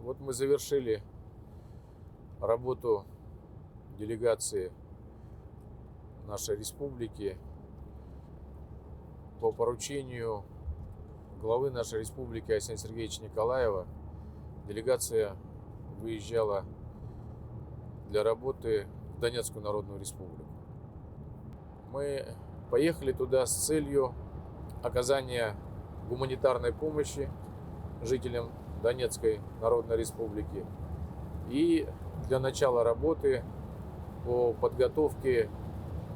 Вот мы завершили работу делегации нашей республики по поручению главы нашей республики Арсения Сергеевича Николаева. Делегация выезжала для работы в Донецкую Народную Республику. Мы поехали туда с целью оказания гуманитарной помощи жителям Донецкой Народной Республики и для начала работы по подготовке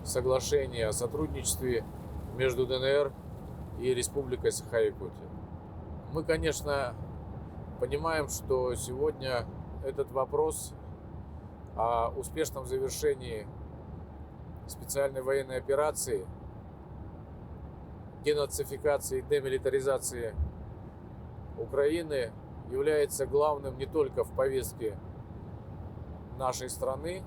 соглашения о сотрудничестве между ДНР и Республикой Саха-Якутия. Мы, конечно, понимаем, что сегодня этот вопрос о успешном завершении специальной военной операции, денацификации и демилитаризации Украины является главным не только в повестке нашей страны,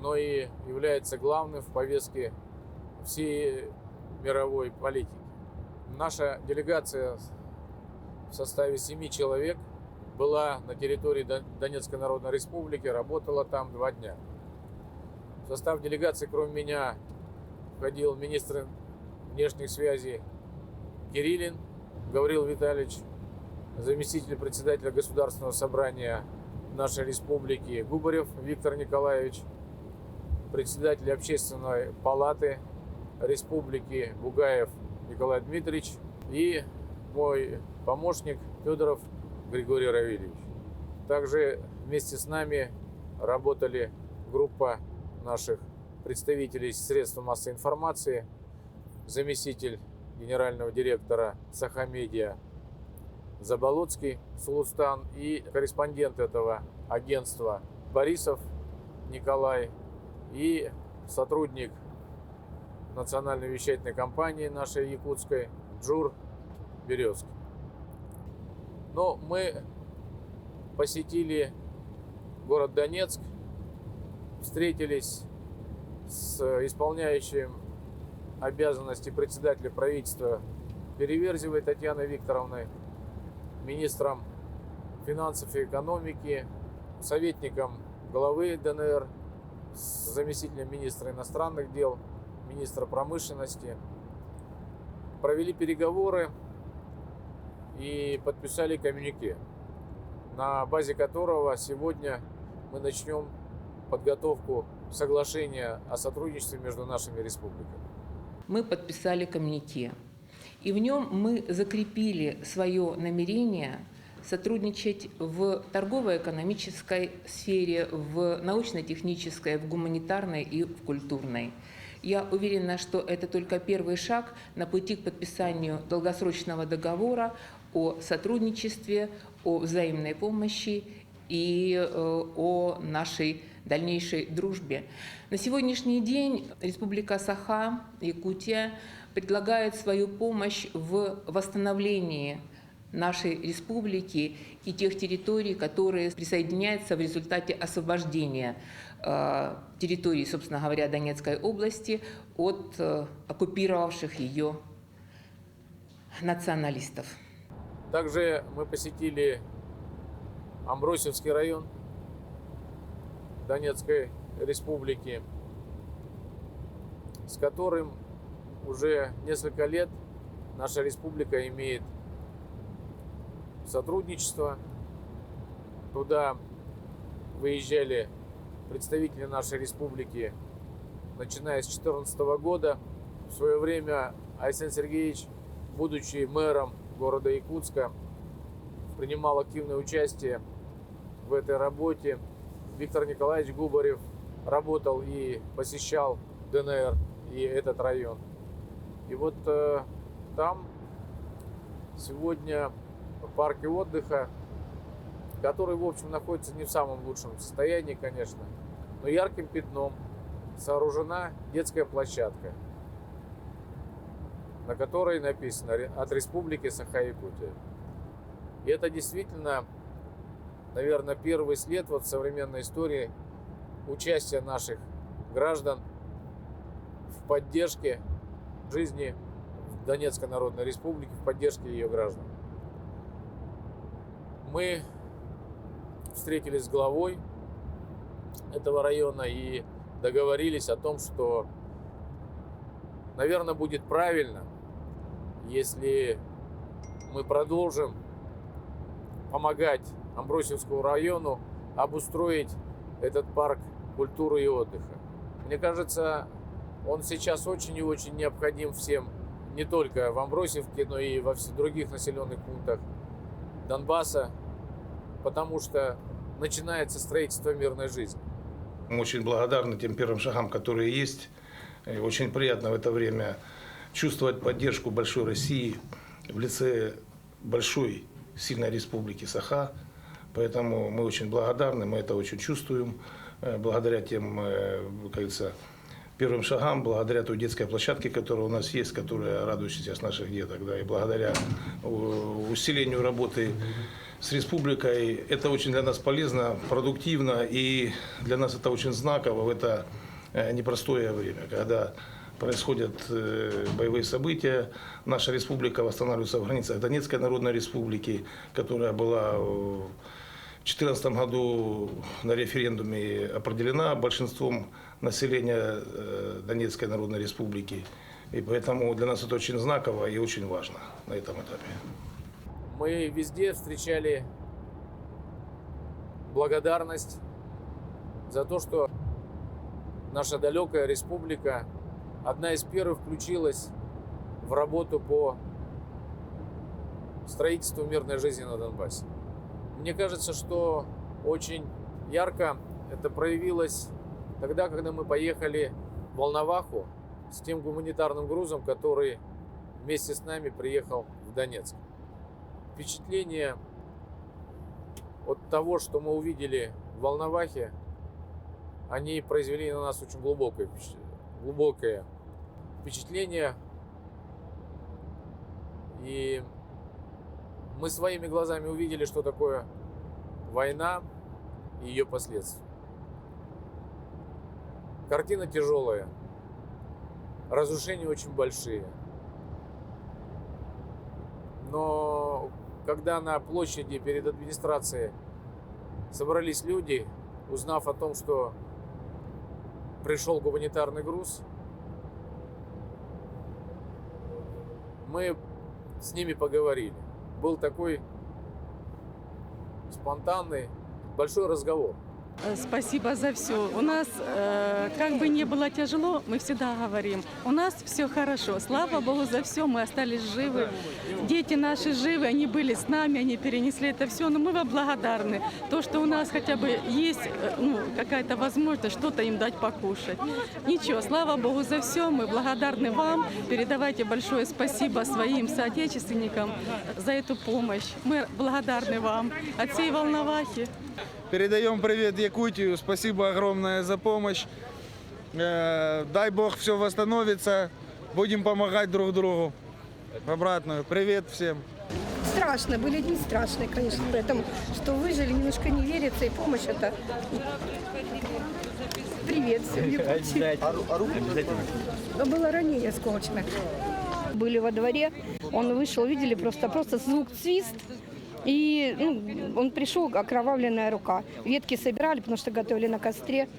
но и является главным в повестке всей мировой политики. Наша делегация в составе 7 человек была на территории Донецкой Народной Республики, работала там 2 дня. В состав делегации, кроме меня, входил министр внешних связей Кириллин Гаврил Витальевич, заместитель председателя Государственного собрания нашей республики Губарев Виктор Николаевич, председатель Общественной палаты республики Бугаев Николай Дмитриевич и мой помощник Федоров Григорий Равильевич. Также вместе с нами работали группа наших представителей средств массовой информации, заместитель генерального директора Саха-Медиа Заболоцкий Сулустан и корреспондент этого агентства Борисов Николай и сотрудник национальной вещательной компании нашей якутской Джур Березкин. Но мы посетили город Донецк, встретились с исполняющим обязанности председателя правительства Переверзевой Татьяной Викторовной, министром финансов и экономики, советником главы ДНР, с заместителем министра иностранных дел, министра промышленности. Провели переговоры и подписали коммюнике, на базе которого сегодня мы начнем подготовку соглашения о сотрудничестве между нашими республиками. Мы подписали коммюнике, и в нем мы закрепили свое намерение сотрудничать в торгово-экономической сфере, в научно-технической, в гуманитарной и в культурной. Я уверена, что это только первый шаг на пути к подписанию долгосрочного договора о сотрудничестве, о взаимной помощи и о нашей дальнейшей дружбе. На сегодняшний день Республика Саха-Якутия предлагает свою помощь в восстановлении нашей республики и тех территорий, которые присоединяются в результате освобождения территории, собственно говоря, Донецкой области от оккупировавших ее националистов. Также мы посетили Амбросевский район Донецкой республики, с которым уже несколько лет наша республика имеет сотрудничество. Туда выезжали представители нашей республики, начиная с 2014 года. В свое время Арсений Сергеевич, будучи мэром города Якутска, принимал активное участие в этой работе. Виктор Николаевич Губарев работал и посещал ДНР и этот район. И вот там сегодня в парке отдыха, который, в общем, находится не в самом лучшем состоянии, конечно, но ярким пятном сооружена детская площадка, на которой написано «От Республики Саха-Якутия». И это действительно, наверное, первый след вот в современной истории участия наших граждан в поддержке жизни в Донецкой Народной Республики в поддержке ее граждан. Мы встретились с главой этого района и договорились о том, что, наверное, будет правильно, если мы продолжим помогать Амбросиевскому району обустроить этот парк культуры и отдыха. Мне кажется, он сейчас очень и очень необходим всем, не только в Амбросиевке, но и во всех других населенных пунктах Донбасса, потому что начинается строительство мирной жизни. Мы очень благодарны тем первым шагам, которые есть. И очень приятно в это время чувствовать поддержку большой России в лице большой, сильной республики Саха. Поэтому мы очень благодарны, мы это очень чувствуем. Благодаря тем, как говорится, первым шагам, благодаря той детской площадке, которая у нас есть, которая радует сейчас наших деток, да, и благодаря усилению работы с республикой, это очень для нас полезно, продуктивно, и для нас это очень знаково в это непростое время, когда происходят боевые события. Наша республика восстанавливается в границах Донецкой Народной Республики, которая была в 2014 году на референдуме определена большинством населения Донецкой Народной Республики. И поэтому для нас это очень знаково и очень важно на этом этапе. Мы везде встречали благодарность за то, что наша далекая республика одна из первых включилась в работу по строительству мирной жизни на Донбассе. Мне кажется, что очень ярко это проявилось тогда, когда мы поехали в Волноваху с тем гуманитарным грузом, который вместе с нами приехал в Донецк. Впечатление от того, что мы увидели в Волновахе, они произвели на нас очень глубокое впечатление. И мы своими глазами увидели, что такое война и ее последствия. Картина тяжелая, разрушения очень большие. Но когда на площади перед администрацией собрались люди, узнав о том, что пришел гуманитарный груз, мы с ними поговорили. Был такой спонтанный большой разговор. Спасибо за все. У нас, как бы ни было тяжело, мы всегда говорим, у нас все хорошо. Слава Богу за все, мы остались живы. Дети наши живы, они были с нами, они перенесли это все, но мы вам благодарны. То, что у нас хотя бы есть какая-то возможность что-то им дать покушать. Ничего, слава Богу за все, мы благодарны вам. Передавайте большое спасибо своим соотечественникам за эту помощь. Мы благодарны вам от всей Волновахи. Передаем привет Якутию, спасибо огромное за помощь. Дай Бог все восстановится, будем помогать друг другу. Обратно. Привет всем. Страшно, были дни страшные, конечно, поэтому, что выжили, немножко не верится, и помощь это... Привет всем, Якутии. Было ранение осколочное. Были во дворе, он вышел, видели, просто звук свист. И он пришел, окровавленная рука. Ветки собирали, потому что готовили на костре.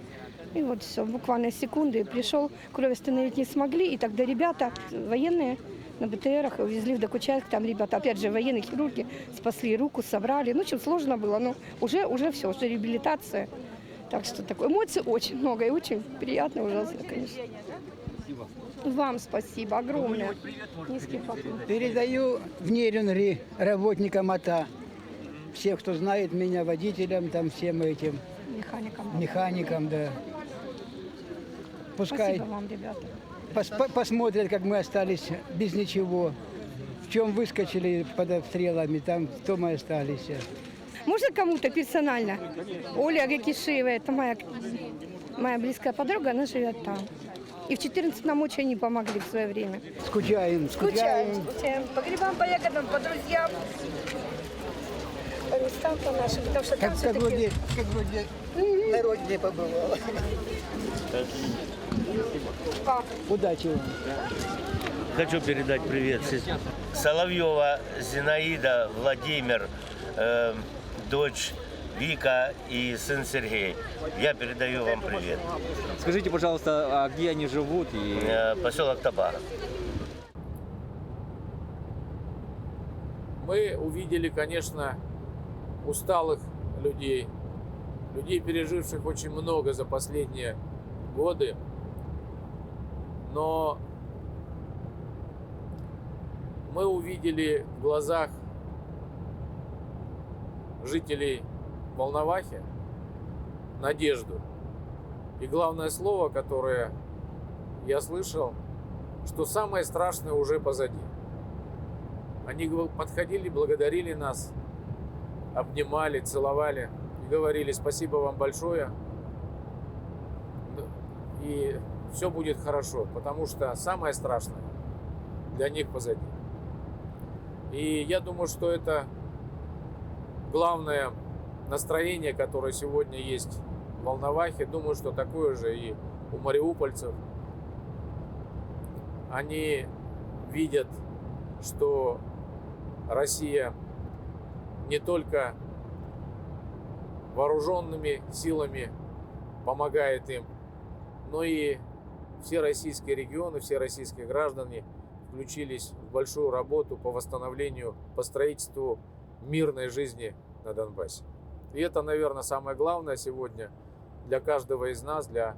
И вот все, буквально секунды пришел, кровь остановить не смогли. И тогда ребята, военные, на БТРах увезли в Докучаевск. Там ребята, опять же, военные хирурги спасли руку, собрали. Ну, чем сложно было, но уже все, уже реабилитация. Так что такое. Эмоций очень много и очень приятно, ужасно, конечно. Вам спасибо огромное. Низкий поклон. Передаю в Нерюнгри работникам АТО. Всех, кто знает меня, водителям, там всем этим. Механикам, да. Пускай Спасибо вам, ребята. посмотрят, как мы остались без ничего. В чем выскочили под обстрелами, там в том и остались. Можно кому-то персонально? Оля Гакишеева, это моя близкая подруга, она живет там. И в 14 нам очень не помогли в свое время. Скучаем. Скучаем. По грибам, по ягодам, по друзьям. По местам по нашим, потому что там Как вроде на родине побывала. Удачи вам. Хочу передать привет. Соловьева Зинаида, Владимир, дочь Вика и сын Сергей. Я передаю вам привет. Скажите, пожалуйста, а где они живут? Поселок Таба. Мы увидели, конечно, усталых людей, переживших очень много за последние годы, но мы увидели в глазах жителей Волновахи надежду. И главное слово, которое я слышал, что самое страшное уже позади. Они подходили, благодарили нас, обнимали, целовали и говорили: спасибо вам большое, и все будет хорошо, потому что самое страшное для них позади. И я думаю, что это главное настроение, которое сегодня есть в Волновахе. Думаю, что такое же и у мариупольцев. Они видят, что Россия не только вооруженными силами помогает им, но и все российские регионы, все российские граждане включились в большую работу по восстановлению, по строительству мирной жизни на Донбассе. И это, наверное, самое главное сегодня для каждого из нас, для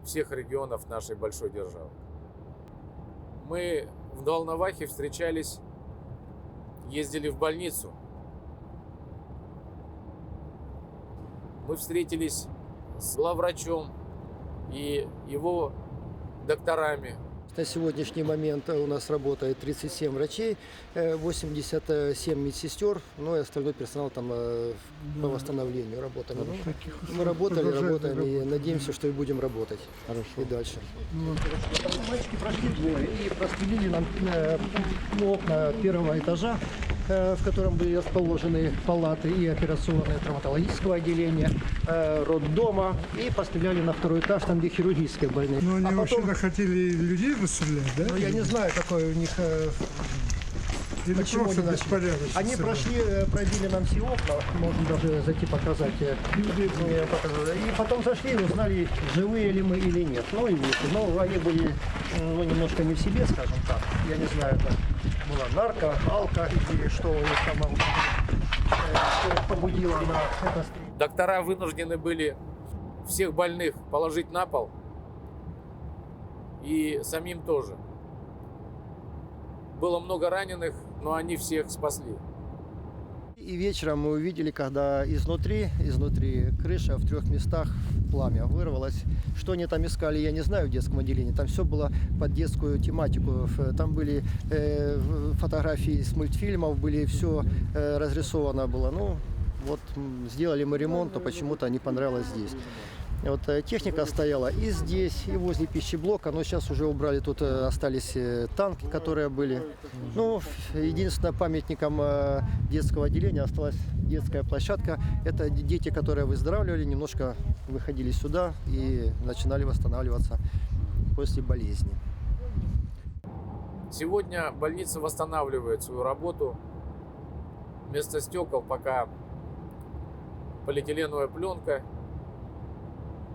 всех регионов нашей большой державы. Мы в Волновахе встречались, ездили в больницу. Мы встретились с главврачом и его докторами. На сегодняшний момент у нас работает 37 врачей, 87 медсестер, ну и остальной персонал там по восстановлению работали. Мы работаем и надеемся, что и будем работать. Хорошо. И дальше. Мальчики прошли двое и прострелили нам окна первого этажа, в котором были расположены палаты и операционное травматологического отделения, роддома, и постреляли на второй этаж, там где хирургические больные. Но они вообще хотели людей расстрелять, да? Ну, я не знаю, какой у них... Или почему просто они беспорядочно? Они прошли, пробили нам все окна, можно даже зайти показать. И потом зашли и узнали, живые ли мы или нет. Ну и вышли. Но они были немножко не в себе, скажем так. Я не знаю, это была нарко, алко или что у них там побудило на это. Доктора вынуждены были всех больных положить на пол, и самим тоже. Было много раненых, но они всех спасли. И вечером мы увидели, когда изнутри крыша в 3 местах пламя вырвалось. Что они там искали, я не знаю в детском отделении. Там все было под детскую тематику. Там были фотографии с мультфильмов, были все разрисовано было. Ну, вот сделали мы ремонт, то почему-то не понравилось здесь. Вот техника стояла и здесь, и возле пищеблока, но сейчас уже убрали, тут остались танки, которые были. Ну, единственным памятником детского отделения осталась детская площадка. Это дети, которые выздоравливали, немножко выходили сюда и начинали восстанавливаться после болезни. Сегодня больница восстанавливает свою работу. Вместо стекол пока полиэтиленовая пленка.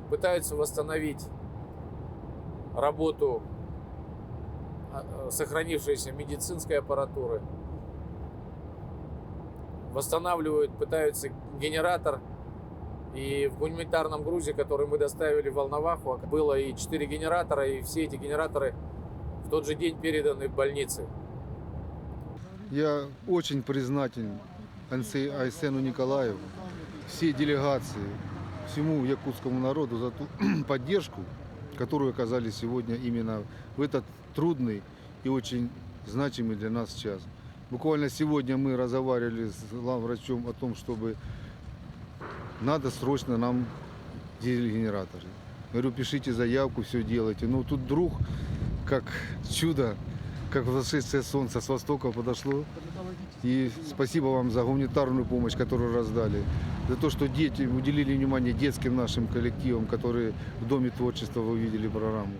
Пытаются восстановить работу сохранившейся медицинской аппаратуры. Восстанавливают, пытаются генератор. И в гуманитарном грузе, который мы доставили в Волноваху, было и 4 генератора, и все эти генераторы в тот же день переданы в больницы. Я очень признателен Айсену Николаеву, всей делегации, всему якутскому народу за ту поддержку, которую оказали сегодня именно в этот трудный и очень значимый для нас час. Буквально сегодня мы разговаривали с главврачом о том, чтобы надо срочно нам дизель-генераторы. Говорю, пишите заявку, все делайте. Но тут вдруг, как чудо, как взошедшее солнце с востока подошло. И спасибо вам за гуманитарную помощь, которую раздали. За то, что дети уделили внимание детским нашим коллективам, которые в Доме творчества вы увидели программу.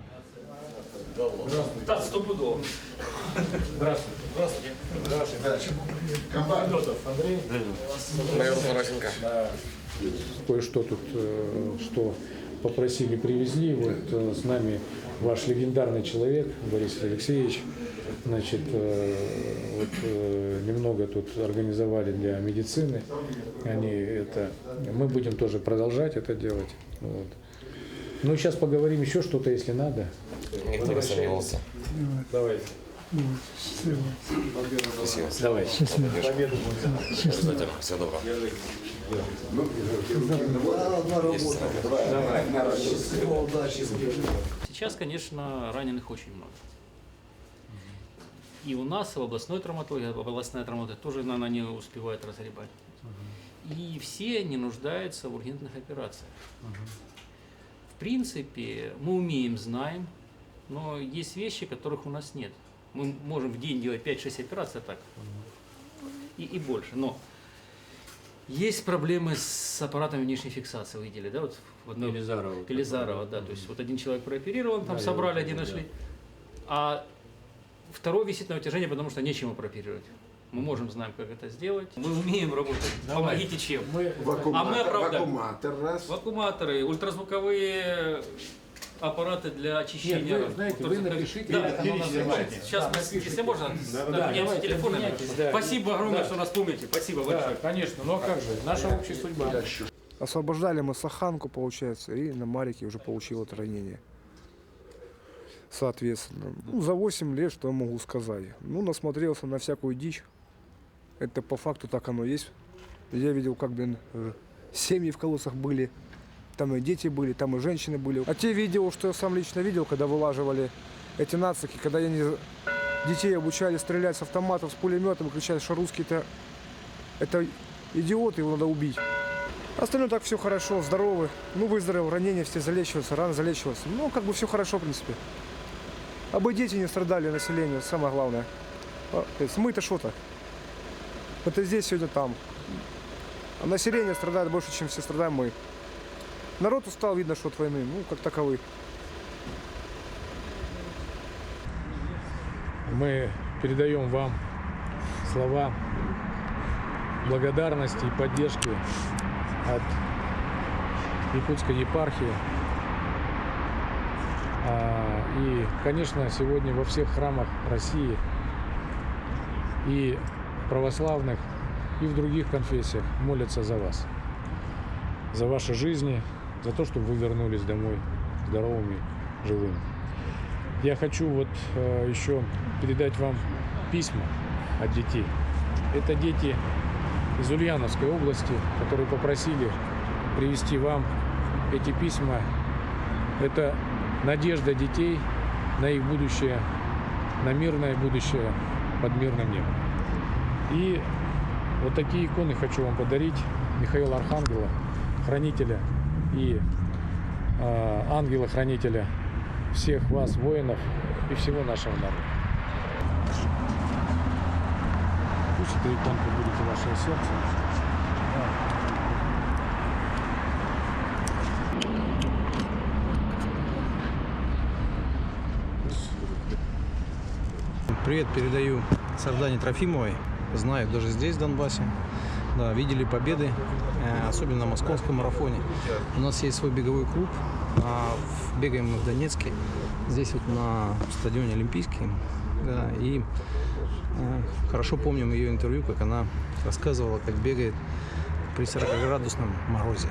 Да, стопудово. Здравствуйте. Здравствуйте. Федотов Андрей. Майор Тарасенко. Кое-что тут, что попросили, привезли. Вот с нами ваш легендарный человек Борис Алексеевич. Значит, немного тут организовали для медицины. Мы будем тоже продолжать это делать. Вот. Ну, сейчас поговорим еще что-то, если надо. Никто не сомневался. Давайте. Спасибо. Давай. Счастливо. Всего доброго. Сейчас, конечно, раненых очень много. И у нас, и в областной травматологии, областная травматология тоже она не успевает разгребать. И все не нуждаются в ургентных операциях. В принципе, мы умеем, знаем, но есть вещи, которых у нас нет. Мы можем в день делать 5-6 операций так, и больше. Но есть проблемы с аппаратом внешней фиксации, вы видели, да? Вот в одной Елизарова, да. То есть вот один человек прооперирован, там собрали, один нашли, а второй висит на утяжении, потому что нечем его прооперировать. Мы можем, знаем, как это сделать. Мы умеем работать. Помогите чем. Вакууматоры, ультразвуковые аппараты для очищения. Нет, вы знаете, вы напишите. Да, сейчас, если можно, меняемся телефонами. Спасибо огромное, что нас помните. Спасибо большое. Конечно, ну а как же, наша общая судьба. Освобождали мы Саханку, получается, и на Марике уже получил это ранение. Соответственно, за 8 лет, что я могу сказать? Насмотрелся на всякую дичь. Это по факту так оно есть. Я видел, как, семьи в колоссах были. Там и дети были, там и женщины были. А те видео, что я сам лично видел, когда вылаживали эти нацики, когда детей обучали стрелять с автоматов, с пулеметом, кричали, что русские это идиоты, его надо убить. Остальное так все хорошо, здоровы. Выздоровел, ранения все залечиваются, рано залечиваются. Все хорошо, в принципе. Абы дети не страдали, население, самое главное. То есть мы-то что-то. Это здесь, сегодня там. А население страдает больше, чем все страдаем мы. Народ устал, видно, что от войны, как таковой. Мы передаем вам слова благодарности и поддержки от Якутской епархии. И, конечно, сегодня во всех храмах России и православных, и в других конфессиях молятся за вас, за ваши жизни, за то, чтобы вы вернулись домой здоровыми, живыми. Я хочу еще передать вам письма от детей. Это дети из Ульяновской области, которые попросили привезти вам эти письма. Это надежда детей на их будущее, на мирное будущее под мирным небом. И вот такие иконы хочу вам подарить Михаила Архангела, хранителя и ангела-хранителя всех вас, воинов и всего нашего народа. Пусть эта иконка будет в вашем сердце. Привет передаю Сардане Трофимовой. Знаю даже здесь, в Донбассе. Да, видели победы, особенно на московском марафоне. У нас есть свой беговой клуб. Бегаем мы в Донецке. Здесь на стадионе Олимпийский. Да, и хорошо помним ее интервью, как она рассказывала, как бегает при 40-градусном морозе.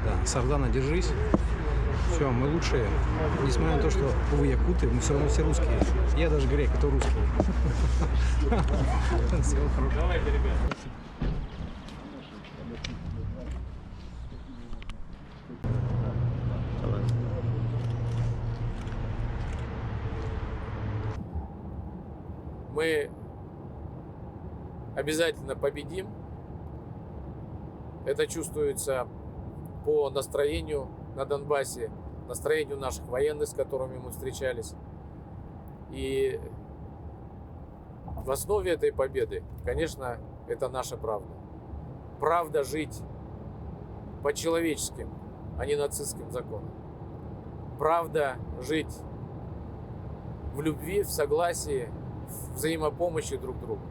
Да, Сардана, держись. Все, мы лучшие. Несмотря на то, что вы якуты, мы все равно все русские. Я даже грек, это русский. Всего хорошего. Давайте, ребята. Мы обязательно победим. Это чувствуется по настроению на Донбассе, настроению наших военных, с которыми мы встречались. И в основе этой победы, конечно, это наша правда. Правда жить по человеческим, а не нацистским законам. Правда жить в любви, в согласии, в взаимопомощи друг другу,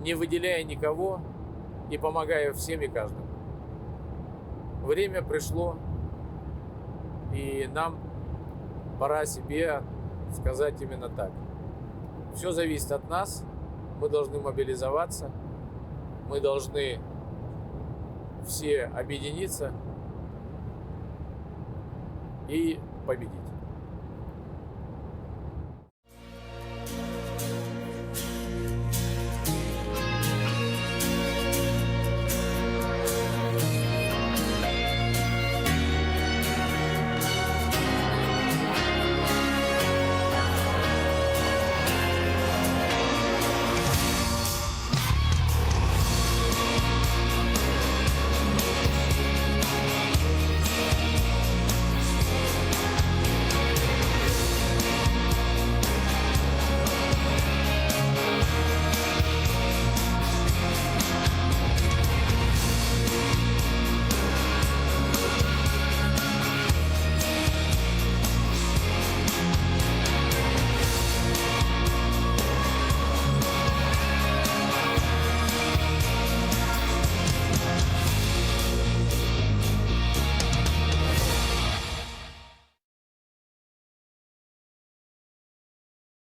не выделяя никого и помогая всем и каждому. Время пришло, и нам пора себе сказать именно так. Все зависит от нас, мы должны мобилизоваться, мы должны все объединиться и победить.